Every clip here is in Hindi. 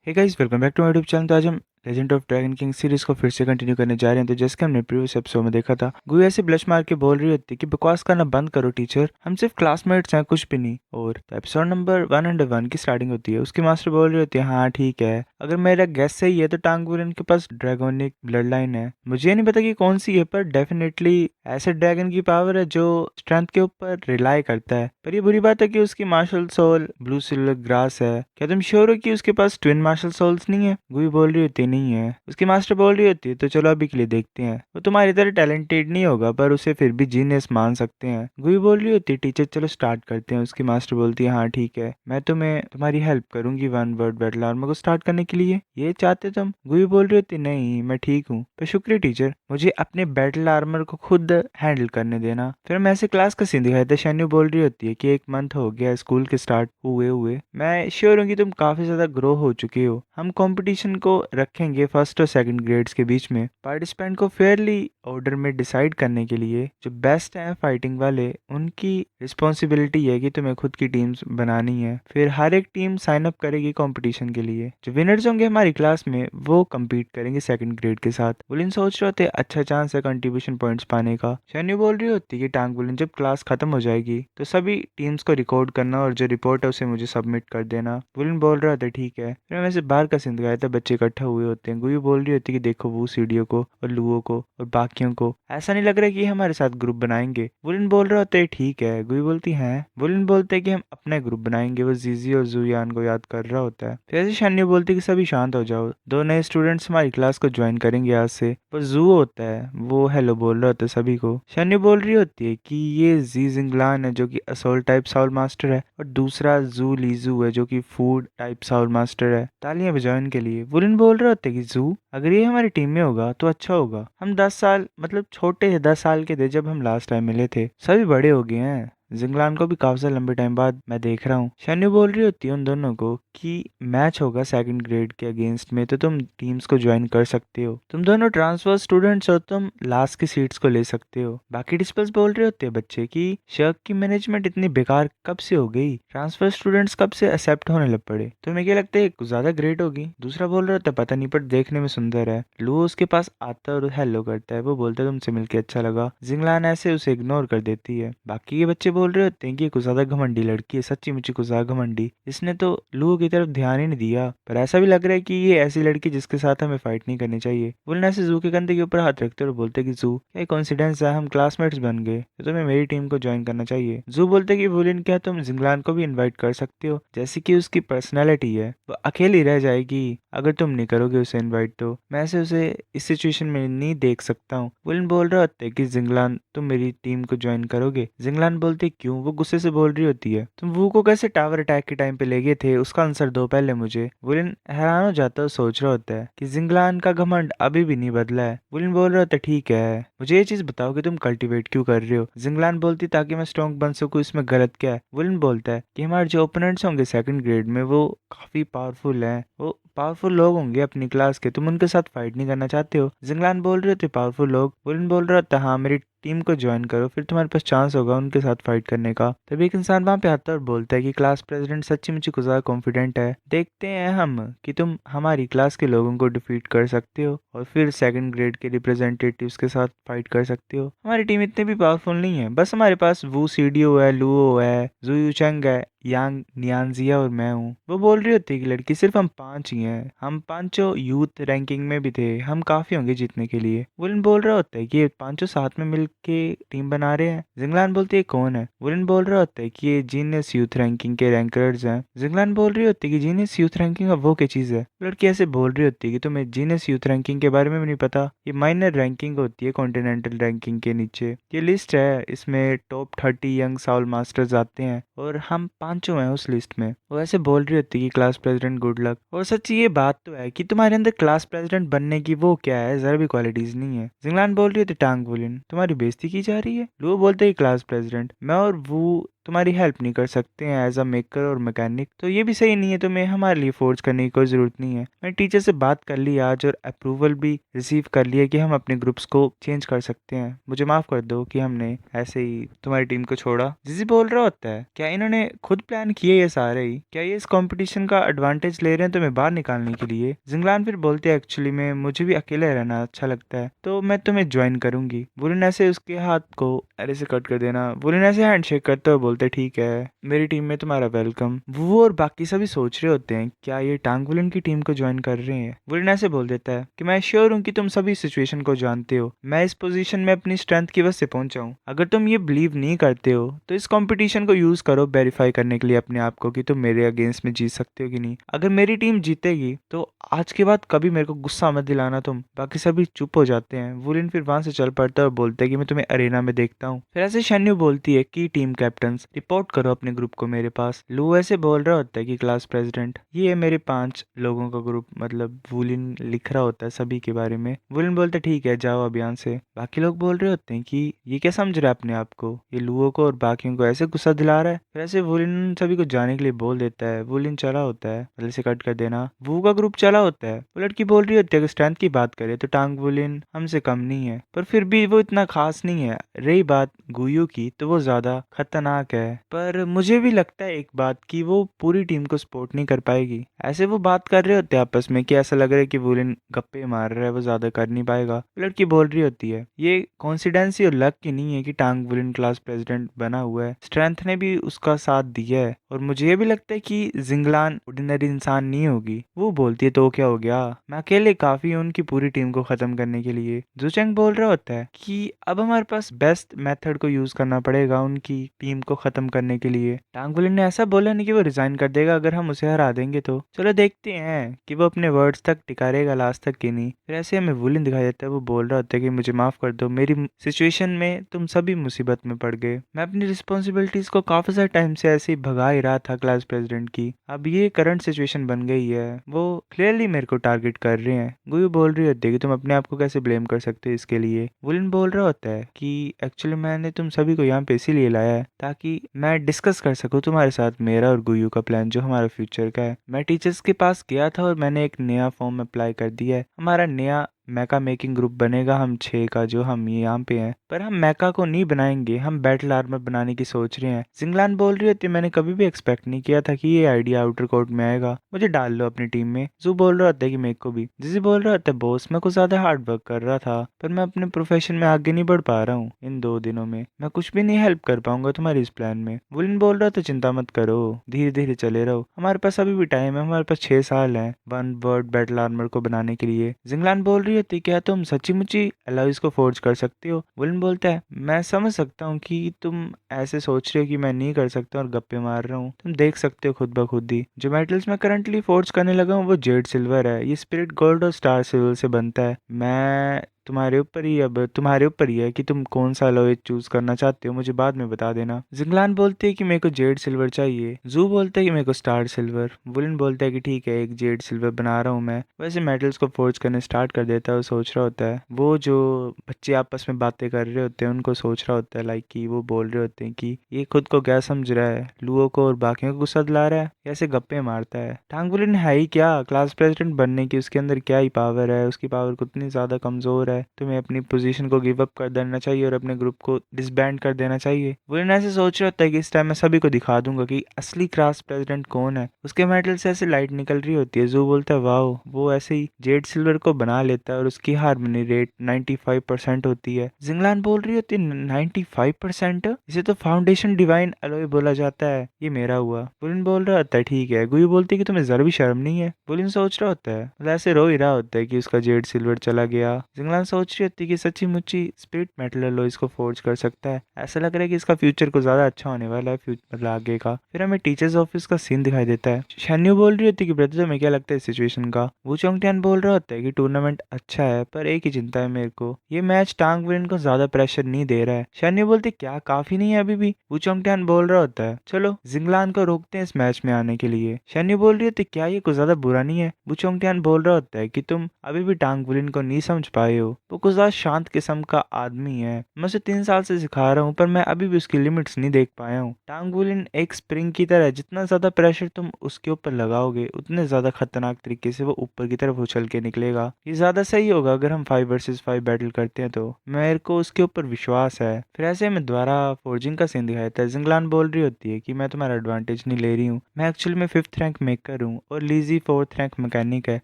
Hey guys, welcome back to my YouTube channel. तो आज हम legend of dragon king series को फिर से कंटिन्यू करने जा रहे हैं। तो जैसे कि हमने प्रीवियस एपिसोड में देखा था, गुई ऐसे ब्लश मार के बोल रही होती है कि बकवास करना बंद करो टीचर, हम सिर्फ क्लासमेट्स हैं, कुछ भी नहीं। और तो एपिसोड नंबर 101 की स्टार्टिंग होती है। उसकी मास्टर बोल रही होती है, हाँ ठीक है, अगर मेरा गेस सही है तो टांग वुलन के पास ड्रैगोनिक ब्लड लाइन है। मुझे नहीं पता कि कौन सी है, पर डेफिनेटली ऐसे ड्रैगन की पावर है जो स्ट्रेंथ के ऊपर रिलाई करता है। पर ये बुरी बात है कि उसकी martial soul blue silver grass है। क्या तुम श्योर हो कि उसके पास ट्विन मार्शल सोल्स नहीं है? गुई बोल रही होती नहीं है। उसकी मास्टर बोल रही होती है, तो चलो अभी के लिए देखते हैं। वो तुम्हारी तरह टैलेंटेड नहीं होगा, पर उसे फिर भी जीनियस मान सकते हैं। गुई बोल रही होती है, टीचर चलो स्टार्ट करते हैं। उसकी मास्टर बोलती है, हाँ ठीक है, मैं तुम्हें तुम्हारी हेल्प करूंगी वन वर्ड बैटल आर्मर को स्टार्ट करने के लिए। ये चाहते तुम? गुई बोल रही होती नहीं, मैं ठीक हूँ, पर शुक्रिया टीचर, मुझे अपने बैटल आर्मर को खुद हैंडल करने देना। फिर हम ऐसे क्लास का सीन दिखाया था। शैन्यू बोल रही होती है कि 1 मंथ हो गया स्कूल के स्टार्ट हुए हुए, मैं श्योर हूँ कि तुम काफी ज्यादा ग्रो हो चुके हो। हम कंपटीशन को रखेंगे फर्स्ट और सेकंड ग्रेड्स के बीच में। पार्टिसिपेंट को फेयरली ऑर्डर में डिसाइड करने के लिए जो बेस्ट हैं फाइटिंग वाले, उनकी रिस्पॉन्सिबिलिटी है कि तुम्हें खुद की टीम्स बनानी है। फिर हर एक टीम साइन अप करेगी कंपटीशन के लिए। जो विनर्स होंगे हमारी क्लास में, वो compete करेंगे सेकंड ग्रेड के साथ। बुलिन सोच रहे होते अच्छा चांस है कंट्रीब्यूशन पॉइंट्स पाने का। शैन्यू बोल रही होती कि टांग बुलिन, जब क्लास खत्म हो जाएगी तो सभी टीम्स को रिकॉर्ड करना और जो रिपोर्ट है उसे मुझे सबमिट कर देना। बुलिन बोल रहा होता ठीक है। फिर वैसे बाहर का सीन दिखाया था, बच्चे इकट्ठा हुए होते हैं। गुई बोल रही होती कि देखो वो सीढ़ियों को और लुओ को और बाकियों को, ऐसा नहीं लग रहा कि ये हमारे साथ ग्रुप बनाएंगे। बुलिन बोल रहे होते ठीक है। गुई बोलती है। बुलिन बोलते कि हम अपना ग्रुप बनाएंगे। वो जीजी और जुयान को याद कर रहा होता है। फिर ऐसे शान्यू बोलती कि सभी शांत हो जाओ, 2 नए स्टूडेंट्स हमारी क्लास को ज्वाइन करेंगे आज से। पर जू होता है, वो हेलो बोल रहा होता है सभी को। शान्यू बोल रही होती है कि ये जी जिंगलान है जो कि असोल टाइप साउल मास्टर है, और दूसरा जू लीजू है जो कि फूड टाइप साउल मास्टर है। तालियां बजाओ इनके लिए। बुलिन बोल रहे होते कि जू, अगर ये हमारी टीम में होगा तो अच्छा होगा। हम 10 साल मतलब छोटे थे, 10 साल के थे जब हम लास्ट टाइम मिले थे, सभी बड़े हो गए हैं। जिंगलान को भी काफी लंबे टाइम बाद मैं देख रहा हूँ। शान्यू बोल रही होती है उन दोनों को कि मैच होगा सेकंड ग्रेड के अगेंस्ट में, तो तुम टीम्स को ज्वाइन कर सकते हो। तुम दोनों ट्रांसफर स्टूडेंट्स हो, तुम लास्ट की सीट्स को ले सकते हो। बाकी डिस्पल्स बोल रहे होते हैं बच्चे कि शर्क की मैनेजमेंट इतनी बेकार कब से हो गई, ट्रांसफर स्टूडेंट्स कब से एक्सेप्ट होने लग पड़े, तुम्हें क्या लगता है कुछ ज्यादा ग्रेट होगी? दूसरा बोल रहा होता है पता नहीं, पर देखने में सुंदर है। लू उसके पास आता है और हेलो करता है। वो बोलता है तुमसे मिलके अच्छा लगा। जिंगलान ऐसे उसे इग्नोर कर देती है। बाकी के बच्चे बोल रहे होते हैं कि ये कुछ ज्यादा घमंडी लड़की है, सच्ची मुच्ची कुछ ज्यादा घमंडी, इसने तो लू की तरफ ध्यान ही नहीं दिया। पर ऐसा भी लग रहा है कि ये ऐसी लड़की जिसके साथ हमें फाइट नहीं करनी चाहिए। वुलन ऐसे जू के कंधे के ऊपर हाथ रखते और बोलते कि जू, क्या कॉन्सिडेंस है, हम क्लासमेट्स बन गए, तो तुम्हें मेरी टीम को ज्वाइन करना चाहिए। जू बोलते कि वुलन, क्या तुम जिंगलान को भी इन्वाइट कर सकते हो, जैसे कि उसकी पर्सनैलिटी है, वो अकेली रह जाएगी अगर तुम नहीं करोगे उसे इनवाइट। तो मैं ऐसे उसे इस सिचुएशन में नहीं देख सकता हूँ। वुलन बोल रहा होता है कि जिंगलान तुम मेरी टीम को ज्वाइन करोगे? जिंगलान बोलते क्यों? वो गुस्से से बोल रही होती है, तुम वू को कैसे टावर अटैक के टाइम पे ले गए थे, उसका आंसर दो पहले मुझे। वुलन हैरान हो जाता है, सोच रहा होता है कि जिंगलान का घमंड अभी भी नहीं बदला है। वुलन बोल रहा होता है ठीक है, मुझे ये चीज बताओ कि तुम कल्टीवेट क्यों कर रहे हो? जिंगलान बोलती ताकि मैं स्ट्रॉन्ग बन सकूं, इसमें गलत क्या है? वुलन बोलता है कि हमारे जो ओपोनेंट्स होंगे सेकंड ग्रेड में वो काफी पावरफुल हैं, वो पावरफुल लोग होंगे अपनी क्लास के, तुम उनके साथ फाइट नहीं करना चाहते हो? जिंगलान बोल रहे थे पावरफुल लोग। वुलन बोल रहा था हाँ, मेरी टीम को ज्वाइन करो, फिर तुम्हारे पास चांस होगा उनके साथ फाइट करने का। तभी एक इंसान वहां पे आता है और बोलता है कि क्लास प्रेसिडेंट सच्ची मुच्ची कुछ ज्यादा कॉन्फिडेंट है, देखते हैं हम कि तुम हमारी क्लास के लोगों को डिफीट कर सकते हो और फिर सेकंड ग्रेड के रिप्रेजेंटेटिव्स के साथ फाइट कर सकते हो। हमारी टीम इतनी भी पावरफुल नहीं है, बस हमारे पास वू सीडियो है, लुओ है, जुयू चंग है, यांग नियांजिया और मैं हूँ। वो बोल रही होती है कि लड़की सिर्फ हम 5 ही हैं, हम पांचों यूथ रैंकिंग में भी थे, हम काफी होंगे जीतने के लिए। वुलन बोल रहा होता है कि ये पांचों साथ में मिल के टीम बना रहे हैं। जिंगलान बोलती है कौन है? वुलन बोल रहा होता है कि ये जीनियस यूथ रैंकिंग के रैंकर्स हैं। जिंगलान बोल रही होती है कि जीनियस यूथ रैंकिंग अब वो क्या चीज है? लड़की ऐसे बोल रही होती है कि तुम्हें जीनियस यूथ रैंकिंग के बारे में भी नहीं पता, ये माइनर रैंकिंग होती है कॉन्टिनेंटल रैंकिंग के नीचे। ये लिस्ट है, इसमें टॉप 30 यंग साउल मास्टर्स आते हैं और हम पांचों हैं उस लिस्ट में। वो ऐसे बोल रही होती है कि क्लास प्रेसिडेंट गुड लक। और सच्ची ये बात तो है कि तुम्हारे अंदर क्लास प्रेसिडेंट बनने की वो क्या है, जरा भी क्वालिटीज नहीं है। जिंगलान बोल रही होती टांग वुलिन, तुम्हारी बेइज्जती की जा रही है। लुओ बोलते ही क्लास प्रेसिडेंट, मैं और वो तुम्हारी हेल्प नहीं कर सकते हैं एज अ मेकर और मैकेनिक, तो ये भी सही नहीं है, तुम्हें हमारे लिए फोर्स करने की कोई ज़रूरत नहीं है। मैंने टीचर से बात कर ली आज और अप्रूवल भी रिसीव कर लिया कि हम अपने ग्रुप्स को चेंज कर सकते हैं। मुझे माफ़ कर दो कि हमने ऐसे ही तुम्हारी टीम को छोड़ा। जिजी बोल रहा होता है, क्या इन्होंने खुद प्लान किए ये सारे ही? क्या ये इस कंपटीशन का एडवांटेज ले रहे हैं तुम्हें बाहर निकालने के लिए? जिंगलान फिर बोलते हैं, एक्चुअली में मुझे भी अकेले रहना अच्छा लगता है, तो मैं तुम्हें ज्वाइन करूंगी। वुलिन ऐसे उसके हाथ को अरे से कट कर देना। वुलिन ऐसे हैंडशेक करते हुए बोलते, ठीक है, मेरी टीम में तुम्हारा वेलकम। वो और बाकी सभी सोच रहे होते हैं क्या ये टांग वुलिन की टीम को ज्वाइन कर रहे हैं। वुलिन ऐसे बोल देता है कि मैं श्योर हूँ कि तुम सभी सिचुएशन को जानते हो, मैं इस पोजीशन में अपनी स्ट्रेंथ की वजह से पहुंचा हूँ। अगर तुम ये बिलीव नहीं करते हो तो इस कंपटीशन को यूज करो वेरीफाई करने के लिए अपने आप को कि तुम मेरे अगेंस्ट में जीत सकते हो कि नहीं। अगर मेरी टीम जीतेगी तो आज के बाद कभी मेरे को गुस्सा मत दिलाना तुम। बाकी सभी चुप हो जाते हैं। वुलिन फिर वहां से चल पड़ता है और बोलता है कि मैं तुम्हें अरेना में देखता हूँ। फिर ऐसे शन्यू बोलती है कि टीम कैप्टन्स रिपोर्ट करो अपने ग्रुप को मेरे पास। लू ऐसे बोल रहा होता है कि क्लास प्रेसिडेंट, ये है मेरे 5 लोगों का ग्रुप, मतलब वुलिन लिख रहा होता है सभी के बारे में। वुलिन बोलता है ठीक है, जाओ अभियान से। बाकी लोग बोल रहे होते हैं कि ये क्या समझ रहा है अपने आप को, ये लुओ को और बाकियों को ऐसे गुस्सा दिला रहा है। फिर ऐसे वुलिन सभी को जाने के लिए बोल देता है। वुलिन चला होता है, पहले से कट कर देना। वू का ग्रुप चला होता है। वो लड़की बोल रही होती है कि स्ट्रेंथ की बात करें तो टांग वुलिन हमसे कम नहीं है, पर फिर भी वो इतना खास नहीं है। रही बात गुयू की तो वो ज्यादा खतरनाक है। पर मुझे भी लगता है एक बात कि वो पूरी टीम को सपोर्ट नहीं कर पाएगी। ऐसे वो बात कर रहे होते हैं आपस में कि ऐसा लग रहा है कि वुलिन गप्पे मार रहा है, वो ज्यादा कर नहीं पाएगा। लड़की बोल रही होती है ये कॉन्सिडेंसी और लक की नहीं है कि टांग वुलिन क्लास प्रेसिडेंट बना हुआ है, स्ट्रेंथ ने भी उसका साथ दिया है। और मुझे ये भी लगता है कि जिंगलान ऑर्डिनरी इंसान नहीं होगी। वो बोलती है तो क्या हो गया, मैं अकेले काफी हूँ उनकी पूरी टीम को खत्म करने के लिए। जुचेंग बोल रहा होता है कि अब हमारे पास बेस्ट मेथड को यूज करना पड़ेगा उनकी टीम को खत्म करने के लिए। टांगुलिन ने ऐसा बोला नहीं कि वो रिजाइन कर देगा अगर हम उसे हरा देंगे तो। चलो देखते हैं कि वो अपने वर्ड्स तक टिका रहेगा लास्ट तक कि नहीं। फिर ऐसे हमें वुलिन दिखाई देता है। वो बोल रहा होता है कि मुझे माफ कर दो, मेरी सिचुएशन में तुम सभी मुसीबत में पड़ गए। मैं अपनी रिस्पॉन्सिबिलिटीज को काफी सारे टाइम से ऐसे ही भगा ही रहा था क्लास प्रेसिडेंट की, अब ये करंट सिचुएशन बन गई है। वो क्लियरली मेरे को टारगेट कर रहे हैं। गुयू बोल रही होती है कि तुम अपने आप को कैसे ब्लेम कर सकते हो इसके लिए। वुलिन बोल रहा होता है कि एक्चुअली मैंने तुम सभी को यहाँ पे इसीलिए लाया है ताकि मैं डिस्कस कर सकूँ तुम्हारे साथ मेरा और गुयू का प्लान जो हमारा फ्यूचर का है। मैं टीचर्स के पास गया था और मैंने एक नया फॉर्म अप्लाई कर दिया है। हमारा नया मैका मेकिंग ग्रुप बनेगा, हम 6 का, जो हम यहाँ पे हैं। पर हम मैका को नहीं बनाएंगे, हम बैटल आर्मर बनाने की सोच रहे हैं। जिंगलान बोल रही होती है मैंने कभी भी एक्सपेक्ट नहीं किया था कि ये आइडिया आउटर कोर्ट में आएगा, मुझे डाल लो अपनी टीम में। जू बोल रहा होता है कि मेरे को भी। जिजी बोल रहा होता है बॉस मैं कुछ ज्यादा हार्ड वर्क कर रहा था, पर मैं अपने प्रोफेशन में आगे नहीं बढ़ पा रहा हूँ इन 2 दिनों में, मैं कुछ भी नहीं हेल्प कर पाऊंगा तुम्हारी इस प्लान में। वुलिन बोल रहा था चिंता मत करो, धीरे धीरे चले रहो, हमारे पास अभी भी टाइम है, हमारे पास 6 साल है 1 वर्ड बैटल आर्मर को बनाने के लिए। जिंगलान बोल रही होती क्या तुम सच्ची मुच्ची एलॉयज को फोर्ज कर सकती हो। वुलन बोलता है मैं समझ सकता हूँ कि तुम ऐसे सोच रहे हो कि मैं नहीं कर सकता और गप्पे मार रहा हूँ, तुम देख सकते हो खुद ब खुद ही जो मेटल्स मैं करंटली फोर्ज करने लगा हूँ वो जेड सिल्वर है, ये स्पिरिट गोल्ड और स्टार सिल्वर से बनता है। मैं तुम्हारे ऊपर ही, अब तुम्हारे ऊपर ही है कि तुम कौन सा अलॉय चूज करना चाहते हो, मुझे बाद में बता देना। जिंगलान बोलते है कि मेरे को जेड सिल्वर चाहिए। जू बोलता है कि मेरे को स्टार सिल्वर। वुलन बोलता है कि ठीक है एक जेड सिल्वर बना रहा हूँ मैं। वैसे मेटल्स को फोर्ज करने स्टार्ट कर देता है। वो सोच रहा होता है वो जो बच्चे आपस में बातें कर रहे होते हैं उनको सोच रहा होता है लाइक कि वो बोल रहे होते हैं कि ये खुद को क्या समझ रहा है, लुओ को और बाकियों को गुस्सा दिला रहा है, कैसे गप्पे मारता है। टांग वुलिन है ही क्या क्लास प्रेसिडेंट बनने की, उसके अंदर क्या ही पावर है, उसकी पावर कितनी ज्यादा कमजोर है। तुम्हें अपनी पोजीशन को गिव अप कर देना चाहिए और अपने ग्रुप को डिसबैंड कर देना चाहिए। वुलिन ऐसे सोच रहा होता है कि इस टाइम मैं सभी को दिखा दूंगा कि असली क्लास प्रेसिडेंट कौन है। उसके मेटल से ऐसे लाइट निकल रही होती है। जू बोलता है वाओ, वो ऐसे ही जेड सिल्वर को बना लेता है और उसकी हार्मनी रेट 95% होती है। जिंगलान बोल रही होती है 95%, इसे तो फाउंडेशन डिवाइन अलॉय बोला जाता है, ये मेरा हुआ। वुलिन बोल रहा होता है ठीक है। गुयू बोलती है कि तुम्हें जरा भी शर्म नहीं है। वुलिन सोच रहा होता है, मतलब ऐसे रो ही रहा होता है कि उसका जेड सिल्वर चला गया। जिंगलान सोच रही होती है कि सच्ची मुच्ची स्पिरिट मेटल अलॉय इसको फोर्ज कर सकता है, ऐसा लग रहा है कि इसका फ्यूचर को ज्यादा अच्छा होने वाला है, मतलब आगे का। फिर हमें टीचर्स ऑफिस का सीन दिखाई देता है। शान्यू बोल रही होती है कि ब्रदर तुम्हें क्या लगता है इस सिचुएशन का। वू चोंगटियान बोल रहा होता है कि टूर्नामेंट अच्छा है पर एक ही चिंता है मेरे को, ये मैच टांग विन को ज्यादा प्रेशर नहीं दे रहा है। शान्यू बोलती क्या काफी नहीं है अभी भी। वू चोंगटियान बोल रहा होता है चलो जिंगलान को रोकते हैं इस मैच में आने के लिए। शान्यू बोल रही होती क्या ये कुछ ज्यादा बुरा नहीं है। वू चोंगटियान बोल रहा होता है कि तुम अभी भी टांग विन को नहीं समझ पाए हो, वो कुछ ज्यादा शांत किस्म का आदमी है। मैं उसे 3 साल से सिखा रहा हूँ पर मैं अभी भी उसकी लिमिट्स नहीं देख पाया हूँ। टांग वुलिन एक स्प्रिंग की तरह है, जितना ज्यादा प्रेशर तुम उसके ऊपर लगाओगे उतने ज्यादा खतरनाक तरीके से वो ऊपर की तरफ उछल के निकलेगा। ये ज्यादा सही होगा अगर हम 5 वर्सेस 5 बैटल करते हैं तो। मेरे को उसके ऊपर विश्वास है। फिर ऐसे में दोबारा फोर्जिंग का सीन दिखाया था। जिंगलान बोल रही होती है कि मैं तुम्हारा एडवांटेज नहीं ले रही हूँ, मैं एक्चुअली में 5th रैंक मेकर हूँ और लीजी 4th रैंक मैकेनिक है।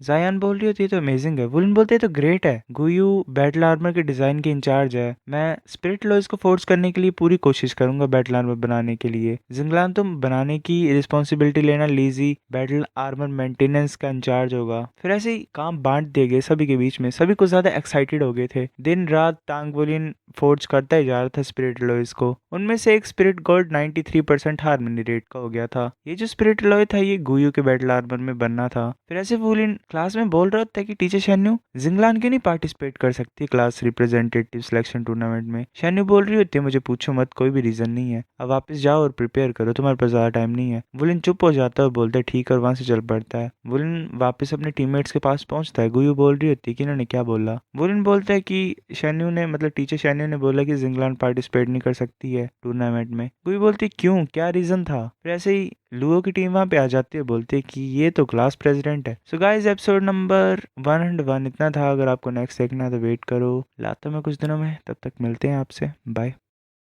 जायान बोल रही होती है तो अमेजिंग है। वुलन बोलते हैं तो ग्रेट है। गुयू बैटल आर्मर के डिजाइन के इंचार्ज है। मैं स्पिरिट लॉयज को फोर्स करने के लिए पूरी कोशिश करूंगा बैटल आर्मर बनाने के लिए। जिंगलान तुम बनाने की रिस्पॉन्सिबिलिटी लेना, लीजी बैटल आर्मर मेंटेनेंस का इंचार्ज होगा। फिर ऐसे ही काम बांट दिए गए सभी के बीच में। सभी कुछ ज्यादा एक्साइटेड हो गए थे। दिन रात टांग वुलिन फोर्ज करता ही जा रहा था स्पिरिट लॉयज को। उनमें से एक स्पिरिट गोल्ड 93% हार्मनी रेट का हो गया था। ये जो स्पिरिट लॉय था ये गुयू के बैटल आर्मर में बनना था। फिर ऐसे वुलिन क्लास में बोल रहा था कि टीचर शेन्यू, जिंगलान क्यों नहीं पार्टिसिपेट कर सकती क्लास रिप्रेजेंटेटिव सिलेक्शन टूर्नामेंट में। शेन्यू बोल रही होती है मुझे पूछो मत, कोई भी रीजन नहीं है, अब वापस जाओ और प्रिपेयर करो, तुम्हारे पास ज्यादा टाइम नहीं है। वुलिन चुप हो जाता है और बोलता है ठीक है और वहां से चल पड़ता है। वुलिन वापस अपने टीममेट्स के पास पहुंचता है। गुयू बोल रही होती है कि इन्होंने क्या बोला। वुलिन बोलता है कि शेन्यू ने मतलब टीचर शेन्यू ने बोला कि जिंगलान पार्टिसिपेट नहीं कर सकती है टूर्नामेंट में। गुयू बोलती है क्यों, क्या रीजन था। फिर ऐसे ही लुओ की टीम वहां पे आ जाती है, बोलते हैं कि ये तो क्लास प्रेसिडेंट है। सो गाइस एपिसोड नंबर 101 इतना था। अगर आपको नेक्स्ट देखना है तो वेट करो, लाता मैं कुछ दिनों में। तब तक मिलते हैं आपसे, बाय।